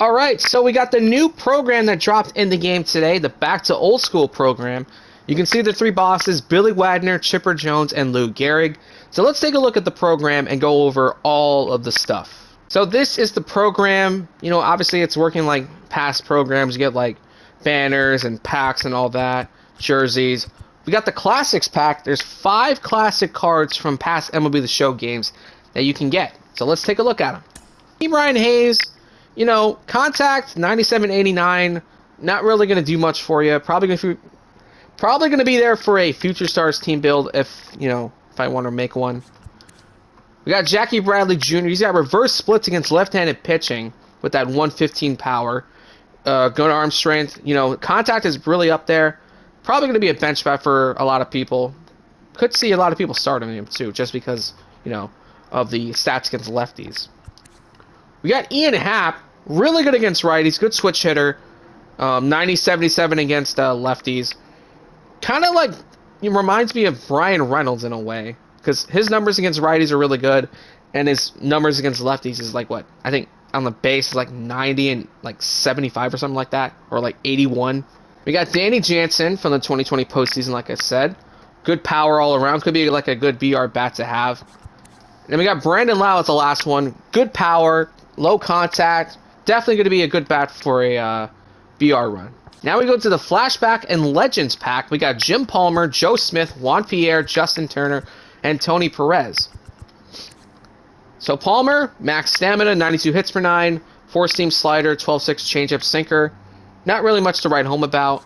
All right, so we got the new program that dropped in the game today, the Back to Old School program. You can see the three bosses, Billy Wagner, Chipper Jones, and Lou Gehrig. So let's take a look at the program and go over all of the stuff. So this is the program. You know, obviously it's working like past programs. You get like banners and packs and all that, jerseys. We got the Classics pack. There's 5 classic cards from past MLB The Show games that you can get. So let's take a look at them. Brian Hayes. You know, contact 97.89, not really going to do much for you. Probably going to be there for a Future Stars team build if I want to make one. We got Jackie Bradley Jr. He's got reverse splits against left-handed pitching with that 115 power. Good arm strength. You know, contact is really up there. Probably going to be a bench spot for a lot of people. Could see a lot of people starting him too, just because, of the stats against lefties. We got Ian Happ. Really good against righties, good switch hitter. 90-77 against lefties. Kind of like, it reminds me of Brian Reynolds in a way. Because his numbers against righties are really good. And his numbers against lefties is like what? I think on the base is like 90 and like 75 or something like that. Or like 81. We got Danny Jansen from the 2020 postseason, like I said. Good power all around. Could be like a good BR bat to have. And then we got Brandon Lau as the last one. Good power, low contact. Definitely going to be a good bat for a BR run. Now we go to the Flashback and Legends pack. We got Jim Palmer, Joe Smith, Juan Pierre, Justin Turner, and Tony Perez. So Palmer, max stamina, 92 hits per 9, 4-seam slider, 12-6 changeup sinker. Not really much to write home about.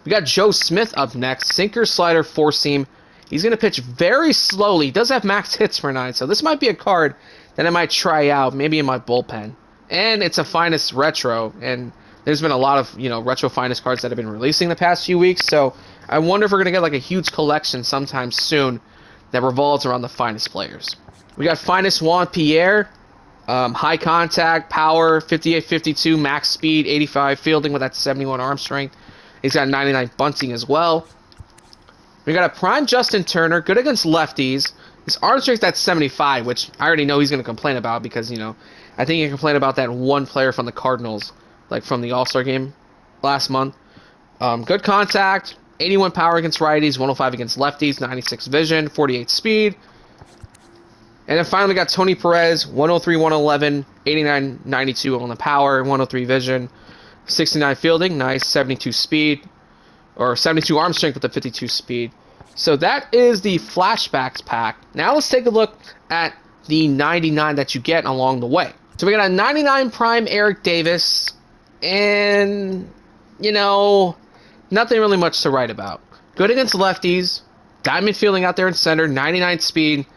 We got Joe Smith up next. Sinker, slider, 4-seam. He's going to pitch very slowly. He does have max hits per 9, so this might be a card that I might try out, maybe in my bullpen. And it's a Finest Retro, and there's been a lot of, Retro Finest cards that have been releasing the past few weeks, so I wonder if we're going to get like a huge collection sometime soon that revolves around the Finest players. We got Finest Juan Pierre, high contact, power, 58-52, max speed, 85 fielding with that 71 arm strength. He's got 99 bunting as well. We got a prime Justin Turner, good against lefties. His arm strength at 75, which I already know he's going to complain about because, I think he complained about that one player from the Cardinals, like from the All-Star game last month. Good contact, 81 power against righties, 105 against lefties, 96 vision, 48 speed. And then finally we got Tony Perez, 103, 111, 89, 92 on the power, 103 vision, 69 fielding, nice, 72 speed, or 72 arm strength with the 52 speed. So that is the Flashbacks pack. Now let's take a look at the 99 that you get along the way. So we got a 99 prime Eric Davis, and, nothing really much to write about. Good against lefties, diamond fielding out there in center, 99 speed.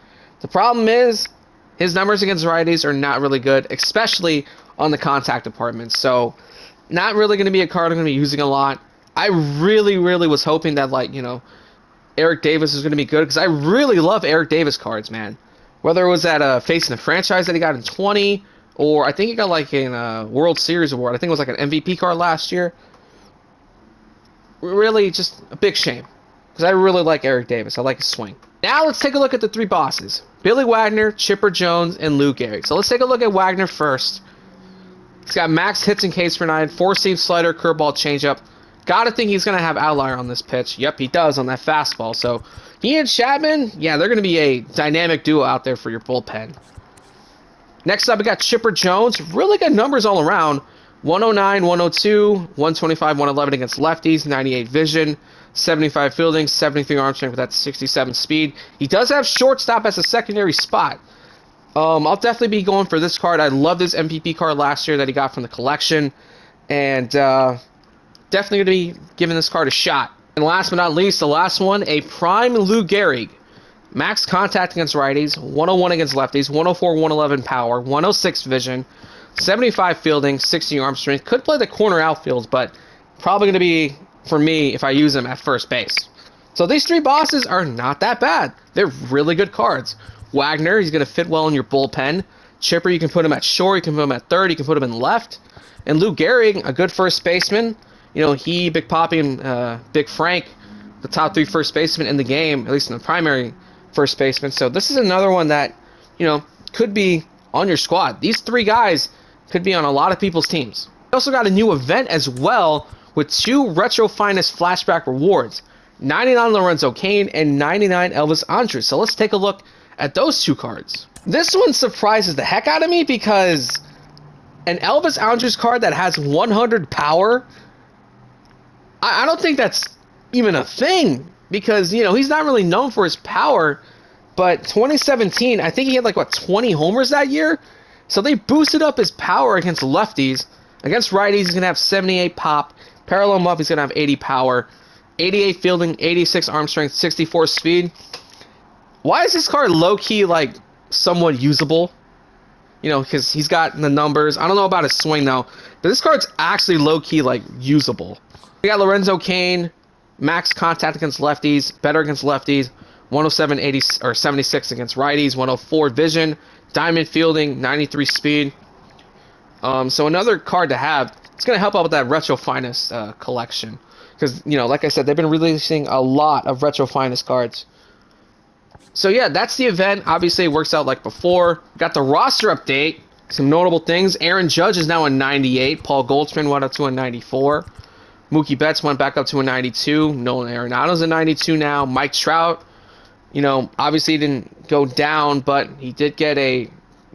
The problem is, his numbers against righties are not really good, especially on the contact department. So, not really going to be a card I'm going to be using a lot. I really, really was hoping that, Eric Davis is going to be good, because I really love Eric Davis cards, man. Whether it was at Facing the Franchise that he got in 20, or I think he got a World Series award. I think it was like an MVP card last year. Really, just a big shame, because I really like Eric Davis. I like his swing. Now let's take a look at the three bosses. Billy Wagner, Chipper Jones, and Lou Gehrig. So let's take a look at Wagner first. He's got max hits and Ks per 9, 4-seam slider, curveball, changeup. Gotta think he's going to have outlier on this pitch. Yep, he does on that fastball. So he and Chapman, yeah, they're going to be a dynamic duo out there for your bullpen. Next up, we got Chipper Jones. Really good numbers all around. 109, 102, 125, 111 against lefties, 98 vision, 75 fielding, 73 arm strength with that 67 speed. He does have shortstop as a secondary spot. I'll definitely be going for this card. I love this MVP card last year that he got from the collection. And definitely going to be giving this card a shot. And last but not least, the last one, a prime Lou Gehrig. Max contact against righties, 101 against lefties, 104, 111 power, 106 vision, 75 fielding, 60 arm strength. Could play the corner outfield, but probably going to be, for me, if I use him at first base. So these three bosses are not that bad. They're really good cards. Wagner, he's going to fit well in your bullpen. Chipper, you can put him at short, you can put him at third, you can put him in left. And Lou Gehrig, a good first baseman. He, Big Poppy, and Big Frank, the top 3 first basemen in the game, at least in the primary first baseman. So this is another one that, could be on your squad. These 3 guys Could be on a lot of people's teams. We also got a new event as well with 2 Retro Finest flashback rewards. 99 Lorenzo Kane and 99 Elvis Andrus. So let's take a look at those 2 cards. This one surprises the heck out of me because an Elvis Andrus card that has 100 power, I don't think that's even a thing because, you know, he's not really known for his power, but 2017, I think he had like, what, 20 homers that year? So they boosted up his power against lefties. Against righties, he's going to have 78 pop. Parallel muff, he's going to have 80 power. 88 fielding, 86 arm strength, 64 speed. Why is this card low-key, like, somewhat usable? You know, because he's got the numbers. I don't know about his swing, though. But this card's actually low-key, like, usable. We got Lorenzo Kane, max contact against lefties, better against lefties, 107, 80, or 76 against righties, 104 vision, diamond fielding, 93 speed. So another card to have. It's going to help out with that Retro Finest collection. Because, you know, like I said, they've been releasing a lot of Retro Finest cards. So, yeah, that's the event. Obviously, it works out like before. Got the roster update. Some notable things. Aaron Judge is now a 98. Paul Goldschmidt went up to a 94. Mookie Betts went back up to a 92. Nolan Arenado's a 92 now. Mike Trout, you know, obviously didn't go down, but he did get a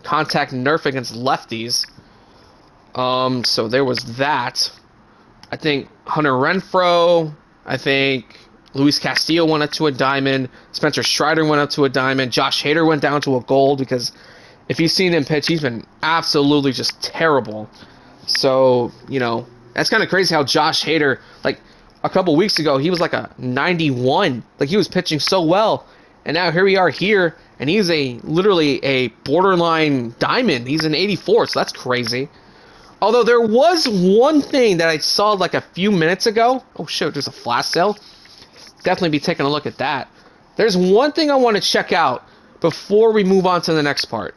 contact nerf against lefties. So there was that. I think Hunter Renfroe, I think Luis Castillo went up to a diamond, Spencer Strider went up to a diamond, Josh Hader went down to a gold because if you've seen him pitch, he's been absolutely just terrible. So, you know, that's kind of crazy how Josh Hader, like a couple weeks ago, he was like a 91. Like he was pitching so well. And now here we are here, and he's literally a borderline diamond. He's an 84, so that's crazy. Although there was one thing that I saw like a few minutes ago. Oh, shit, there's a flash sale. Definitely be taking a look at that. There's one thing I want to check out before we move on to the next part.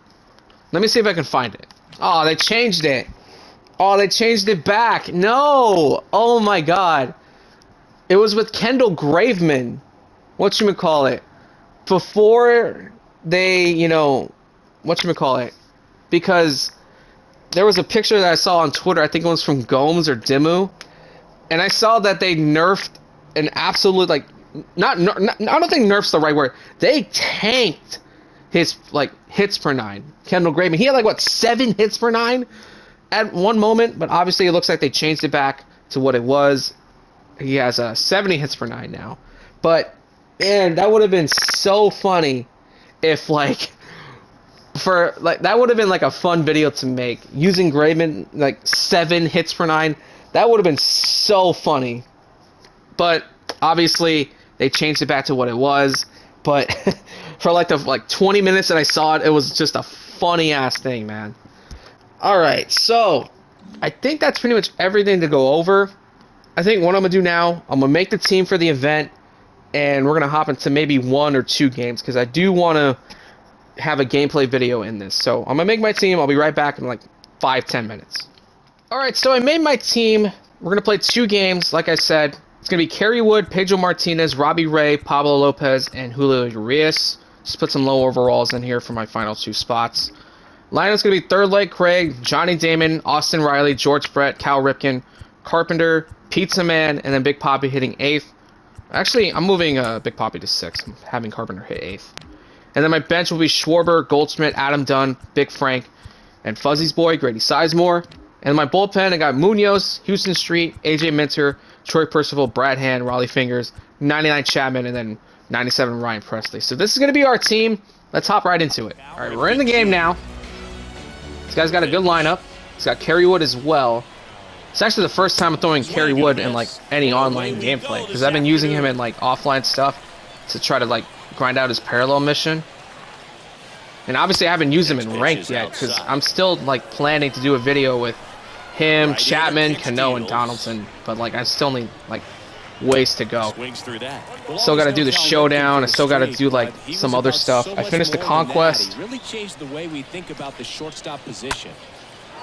Let me see if I can find it. Oh, they changed it. Oh, they changed it back. No. Oh, my God. It was with Kendall Graveman. Whatchamacallit. Before they, you know, whatchamacallit. Because there was a picture that I saw on Twitter. I think it was from Gomes or Dimu. And I saw that they nerfed an absolute, like, I don't think nerf's the right word. They tanked his, like, hits per 9. Kendall Graveman. He had, like, what, 7 hits per 9 at one moment? But obviously it looks like they changed it back to what it was. He has 70 hits per 9 now. But, man, that would have been so funny if, like, that would have been like a fun video to make. Using Graveman, like 7 hits per 9. That would have been so funny. But obviously they changed it back to what it was. But for like the 20 minutes that I saw it, it was just a funny ass thing, man. Alright, so I think that's pretty much everything to go over. I think what I'm gonna do now, I'm gonna make the team for the event, and we're gonna hop into maybe 1 or 2 games because I do wanna have a gameplay video in this. So I'm gonna make my team. I'll be right back in like 5-10 minutes. Alright, so I made my team. We're gonna play 2 games. Like I said, it's gonna be Kerry Wood, Pedro Martinez, Robbie Ray, Pablo Lopez, and Julio Urias. Just put some low overalls in here for my final 2 spots. Lineup's gonna be third leg Craig, Johnny Damon, Austin Riley, George Brett, Cal Ripken, Carpenter, Pizza Man, and then Big Poppy hitting 8th. Actually, I'm moving Big Poppy to 6th. I'm having Carpenter hit 8th. And then my bench will be Schwarber, Goldschmidt, Adam Dunn, Big Frank, and Fuzzy's Boy, Grady Sizemore. And my bullpen, I got Munoz, Houston Street, AJ Minter, Troy Percival, Brad Hand, Raleigh Fingers, 99 Chapman, and then 97 Ryan Presley. So this is going to be our team. Let's hop right into it. All right, we're in the game now. This guy's got a good lineup. He's got Kerry Wood as well. It's actually the first time I'm throwing Kerry Wood in like any online gameplay because I've been using him in like offline stuff to try to like grind out his parallel mission. And obviously I haven't used him in ranked yet because I'm still like planning to do a video with him, Chapman, Cano, and Donaldson. But like I still need like ways to go. Still got to do the showdown. I still got to do like some other stuff. I finished the conquest. Really changed the way we think about the shortstop position.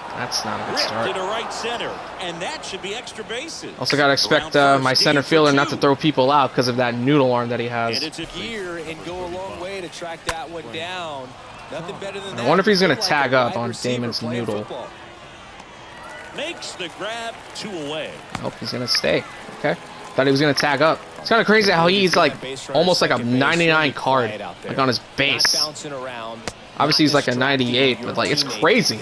That's not a good start. To the right center, and that should be extra bases. Also got to expect my center fielder not to throw people out because of that noodle arm that he has. And it's a gear and go a long way to track that one down. Nothing better than that. I wonder if he's going to tag up on Damon's noodle. Makes the grab 2 away. Oh, he's gonna stay. Okay. Thought he was gonna tag up. It's kind of crazy how he's like almost like a 99 card, like on his base. Obviously he's like a 98, but like it's crazy.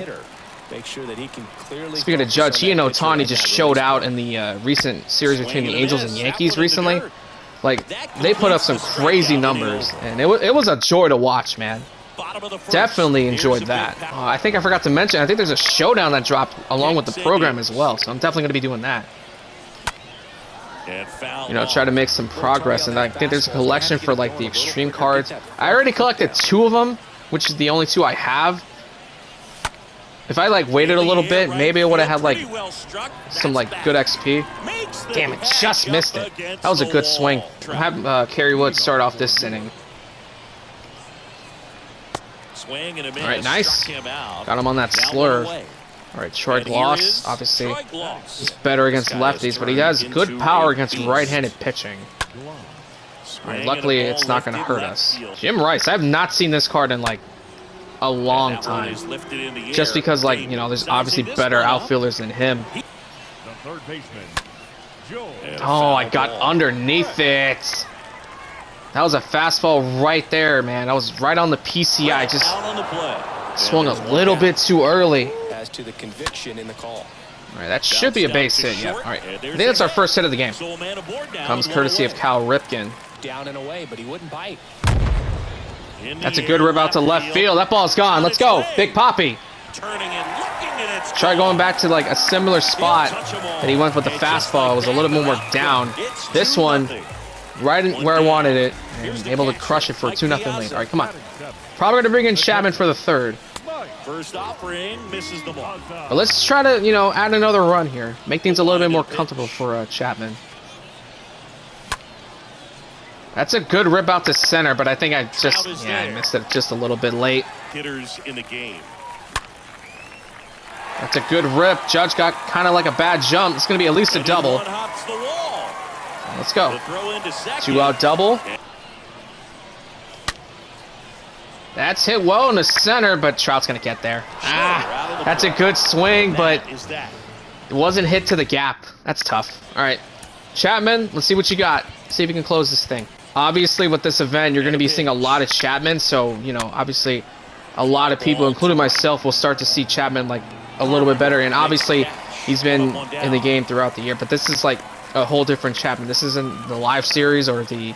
Speaking of Judge, he and Ohtani just showed out in the recent series between the Angels and Yankees recently. Like they put up some crazy numbers, and it was a joy to watch, man. Definitely enjoyed that. I think I forgot to mention, I think there's a showdown that dropped along with the program as well, so I'm definitely going to be doing that. You know, try to make some progress, and I think there's a collection for like the extreme cards. I already collected 2 of them, which is the only 2 I have. If I like waited a little bit, maybe I would have had like some like good XP. Damn it, just missed it. That was a good swing. I'll have Kerry Wood start off this inning. Alright, nice. Got him on that slurve. Alright, Troy Gloss, obviously, he's better against lefties, but he has good power against right-handed pitching. Alright, luckily it's not going to hurt us. Jim Rice, I have not seen this card in like a long time. Just because, like, you know, there's obviously better outfielders than him. Oh, I got underneath it. That was a fastball right there, man. That was right on the PCI. Just swung a little bit too early. As to the conviction in the call. All right, that should be a base hit. Yeah. All right. I think that's our first hit of the game. Comes courtesy of Cal Ripken. Down and away, but he wouldn't bite. That's a good rip out to left field. That ball's gone. Let's go, Big Poppy. Try going back to like a similar spot that he went with the fastball. It was a little bit more down. This one, right where I wanted it, and able to crush it for a 2-0 lead. All right, come on. Probably going to bring in Chapman for the third. First offering misses the ball. But let's try to, you know, add another run here. Make things a little bit more comfortable for Chapman. That's a good rip out to center, but I think I just, I missed it just a little bit late. Hitters in the game. That's a good rip. Judge got kind of like a bad jump. It's going to be at least a double. Let's go. 2-out double. That's hit well in the center, but Trout's going to get there. Ah, that's a good swing, but it wasn't hit to the gap. That's tough. All right, Chapman, let's see what you got. See if you can close this thing. Obviously, with this event, you're going to be seeing a lot of Chapman, so, you know, obviously, a lot of people, including myself, will start to see Chapman, like, a little bit better, and obviously, he's been in the game throughout the year, but this is, like, a whole different Chapman. This isn't the live series or the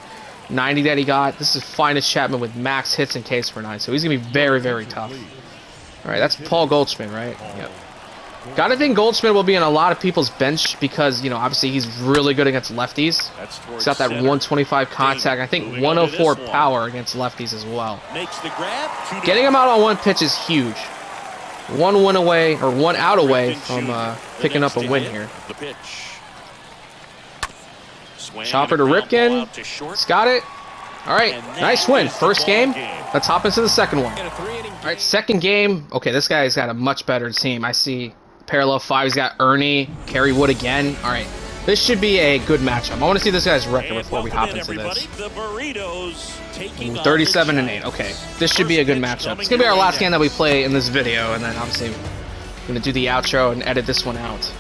90 that he got. This is finest Chapman with max hits in case for 9, so he's going to be very, very tough. All right, that's Paul Goldschmidt, right? Yep. Gotta think Goldschmidt will be in a lot of people's bench because, you know, obviously he's really good against lefties. He's got that 125 contact. I think 104 power against lefties as well. Getting him out on one pitch is huge. 1 win away, or 1 out away from picking up a win here. Chopper to Ripken. He's got it. All right, nice win. First game. Let's hop into the second one. All right, second game. Okay, this guy's got a much better team. I see parallel 5. He's got Ernie, Kerry Wood again. All right, this should be a good matchup. I want to see this guy's record before we hop into this. 37-8. Okay, this should be a good matchup. It's gonna be our last game that we play in this video, and then obviously I'm gonna do the outro and edit this one out.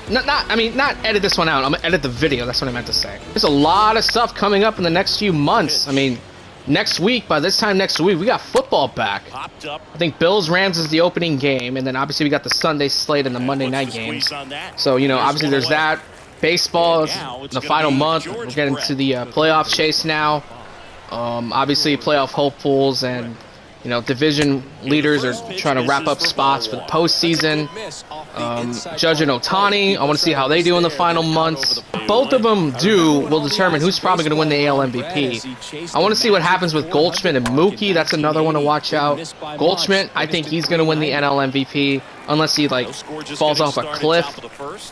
Not edit this one out. I'm gonna edit the video. That's what I meant to say. There's a lot of stuff coming up in the next few months. I mean, next week, by this time next week, we got football back. I think Bills-Rams is the opening game, and then obviously we got the Sunday slate and the Monday night games. So, you know, obviously there's that. Baseball is the final month. We're getting to the playoff chase now. Obviously, playoff hopefuls and, you know, division leaders are trying to wrap up spots for the postseason. Judge and Ohtani, I want to see how they do in the final months. Both of them will determine who's probably going to win the AL MVP. I want to see what happens with Goldschmidt and Mookie. That's another one to watch out. Goldschmidt, I think he's going to win the NL MVP unless he like falls off a cliff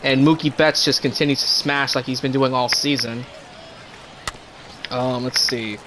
and Mookie Betts just continues to smash like he's been doing all season. Let's see.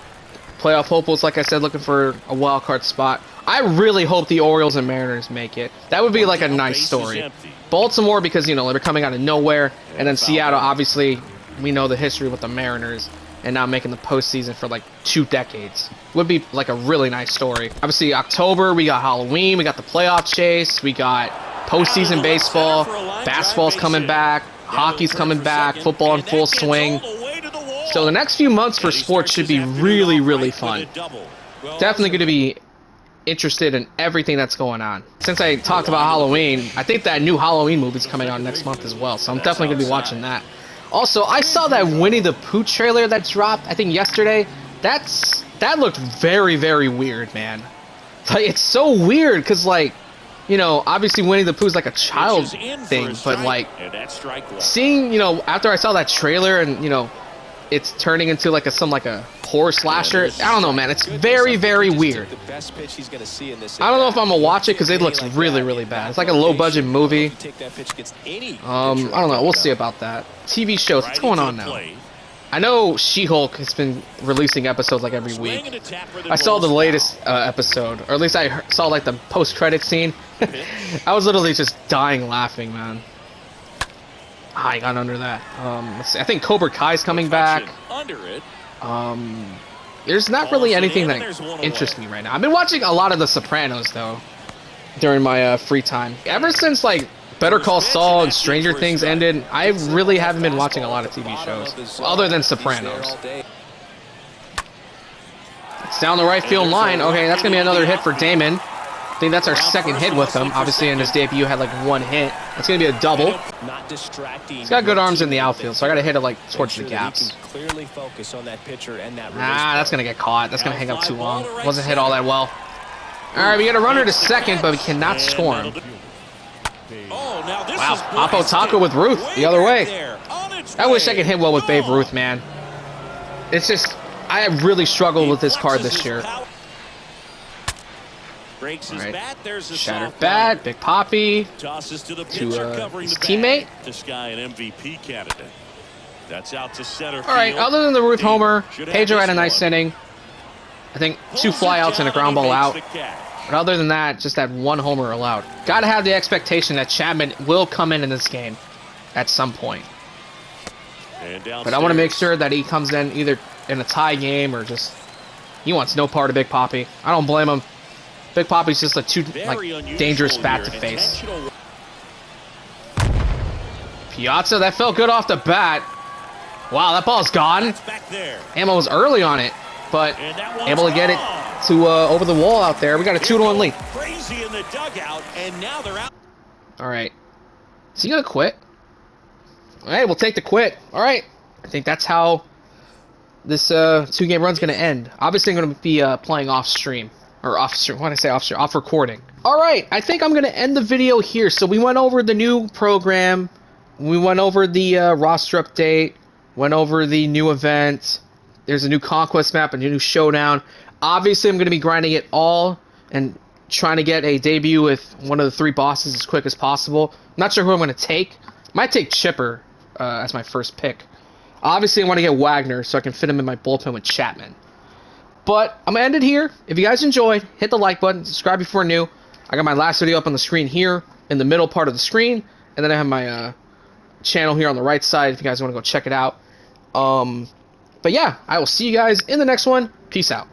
Playoff hopefuls, like I said, looking for a wild card spot. I really hope the Orioles and Mariners make it. That would be like a nice story. Baltimore, because, you know, they're coming out of nowhere. And then Seattle, obviously, we know the history with the Mariners and now making the postseason for like 2 decades. Would be like a really nice story. Obviously, October, we got Halloween, we got the playoff chase, we got postseason baseball, basketball's coming back, hockey's coming back, football in full swing. So the next few months for sports should be really, really fun. Definitely going to be interested in everything that's going on. Since I talked about Halloween, I think that new Halloween movie's coming out next month as well, so I'm definitely going to be watching that. Also, I saw that Winnie the Pooh trailer that dropped, I think yesterday. That looked very, very weird, man. Like, it's so weird, because, like, you know, obviously Winnie the Pooh's like a child thing, but, like, seeing, you know, after I saw that trailer and, you know, it's turning into like a horror slasher. I don't know, man. It's very, very weird. I don't know if I'm gonna watch it because it looks really, really bad. It's like a low-budget movie. I don't know. We'll see about that. TV shows. What's going on now? I know She-Hulk has been releasing episodes like every week. I saw the latest episode, or at least I saw like the post-credit scene. I was literally just dying laughing, man. I got under that. Let's see. I think Cobra Kai's coming back. There's not really anything that interests me right now. I've been watching a lot of The Sopranos, though, during my free time. Ever since, like, Better Call Saul and Stranger Things ended, I really haven't been watching a lot of TV shows, other than Sopranos. It's down the right field line. Okay, that's going to be another hit for Damon. I think that's our second hit with him. Obviously, in his debut, had like one hit. That's going to be a double. He's got good arms in the outfield, so I got to hit it like towards the gaps. Nah, that's going to get caught. That's going to hang up too long. Wasn't hit all that well. All right, we got a runner to second, but we cannot score him. Wow, Oppo Taco with Ruth the other way. I wish I could hit well with Babe Ruth, man. It's just, I really struggled with this card this year. Right. Shattered bat, Big Poppy to his teammate. This guy an MVP candidate. That's out to center field. All right, other than the Ruth homer, Pedro had a nice inning. I think 2 flyouts and a ground ball out. But other than that, just that 1 homer allowed. Got to have the expectation that Chapman will come in this game at some point. But I want to make sure that he comes in either in a tie game or just he wants no part of Big Poppy. I don't blame him. Big Poppy's just a too dangerous bat to face. Piazza, that felt good off the bat. Wow, that ball's gone. Ammo was early on it, but able to get it to over the wall out there. We got a 2-1 lead. All right. Is he gonna quit? All right, we'll take the quit. All right. I think that's how this 2-game run's gonna end. Obviously, I'm gonna be playing off stream. Or off stream, what did I say off stream? Off recording. Alright, I think I'm going to end the video here. So we went over the new program. We went over the roster update. Went over the new event. There's a new Conquest map, a new Showdown. Obviously, I'm going to be grinding it all and trying to get a debut with one of the 3 bosses as quick as possible. I'm not sure who I'm going to take. Might take Chipper as my first pick. Obviously, I want to get Wagner so I can fit him in my bullpen with Chapman. But I'm going to end it here. If you guys enjoyed, hit the like button, subscribe if you're new. I got my last video up on the screen here in the middle part of the screen. And then I have my channel here on the right side if you guys want to go check it out. But yeah, I will see you guys in the next one. Peace out.